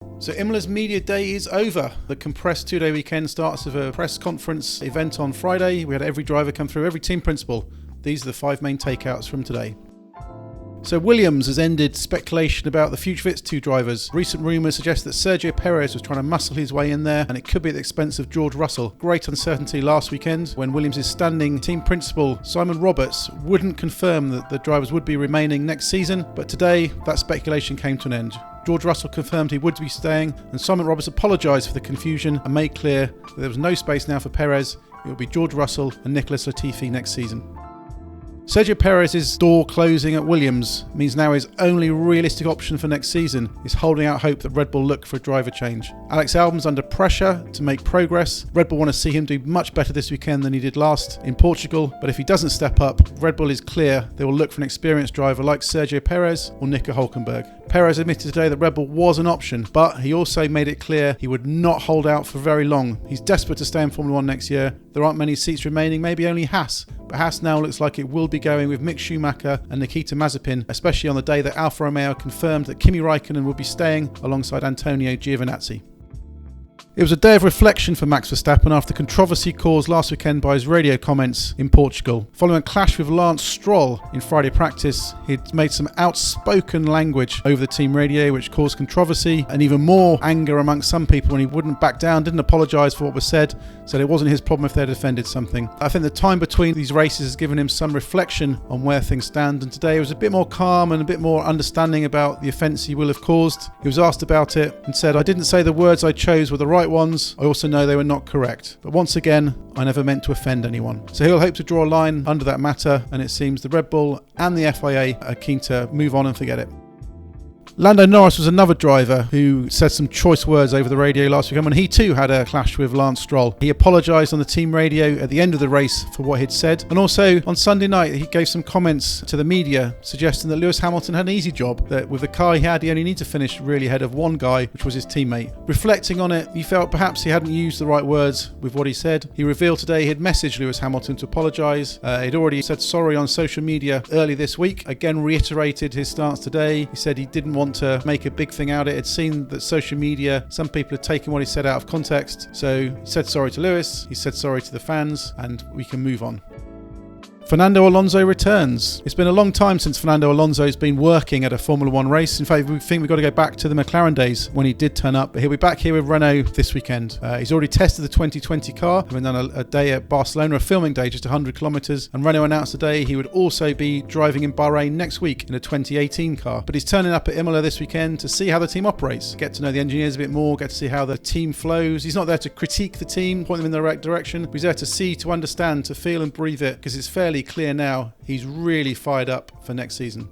So Imola's media day is over. The compressed 2-day weekend starts with a press conference event on Friday. We had every driver come through, every team principal. These are the 5 main takeouts from today. So Williams has ended speculation about the future of its 2 drivers. Recent rumours suggest that Sergio Perez was trying to muscle his way in there, and it could be at the expense of George Russell. Great uncertainty last weekend when Williams' standing team principal Simon Roberts wouldn't confirm that the drivers would be remaining next season, but today that speculation came to an end. George Russell confirmed he would be staying, and Simon Roberts apologised for the confusion and made clear that there was no space now for Perez. It will be George Russell and Nicholas Latifi next season. Sergio Perez's door closing at Williams means now his only realistic option for next season is holding out hope that Red Bull look for a driver change. Alex Albon's under pressure to make progress. Red Bull want to see him do much better this weekend than he did last in Portugal, but if he doesn't step up, Red Bull is clear they will look for an experienced driver like Sergio Perez or Nico Hülkenberg. Perez admitted today that Red Bull was an option, but he also made it clear he would not hold out for very long. He's desperate to stay in Formula 1 next year. There aren't many seats remaining, maybe only Haas. But Haas now looks like it will be going with Mick Schumacher and Nikita Mazepin, especially on the day that Alfa Romeo confirmed that Kimi Raikkonen will be staying alongside Antonio Giovinazzi. It was a day of reflection for Max Verstappen after controversy caused last weekend by his radio comments in Portugal. Following a clash with Lance Stroll in Friday practice, he'd made some outspoken language over the team radio which caused controversy and even more anger amongst some people when he wouldn't back down, didn't apologise for what was said it wasn't his problem if they'd offended something. I think the time between these races has given him some reflection on where things stand, and today he was a bit more calm and a bit more understanding about the offence he will have caused. He was asked about it and said, "I didn't say the words I chose were the right ones. I also know they were not correct. But once again, I never meant to offend anyone." So he'll hope to draw a line under that matter, and it seems the Red Bull and the FIA are keen to move on and forget it. Lando Norris was another driver who said some choice words over the radio last weekend when he too had a clash with Lance Stroll. He apologised on the team radio at the end of the race for what he'd said, and also on Sunday night he gave some comments to the media suggesting that Lewis Hamilton had an easy job, that with the car he had he only needed to finish really ahead of one guy, which was his teammate. Reflecting on it, he felt perhaps he hadn't used the right words with what he said. He revealed today he'd messaged Lewis Hamilton to apologise. He'd already said sorry on social media early this week, again reiterated his stance today. He said he didn't want to make a big thing out of it. It seemed that social media, some people had taken what he said out of context. So he said sorry to Lewis, he said sorry to the fans, and we can move on. Fernando Alonso returns. It's been a long time since Fernando Alonso has been working at a Formula 1 race. In fact, we think we've got to go back to the McLaren days when he did turn up. But he'll be back here with Renault this weekend. He's already tested the 2020 car, having done a day at Barcelona, a filming day, just 100 kilometres. And Renault announced today he would also be driving in Bahrain next week in a 2018 car. But he's turning up at Imola this weekend to see how the team operates, get to know the engineers a bit more, get to see how the team flows. He's not there to critique the team, point them in the right direction. He's there to see, to understand, to feel and breathe it, because it's fairly clear now he's really fired up for next season.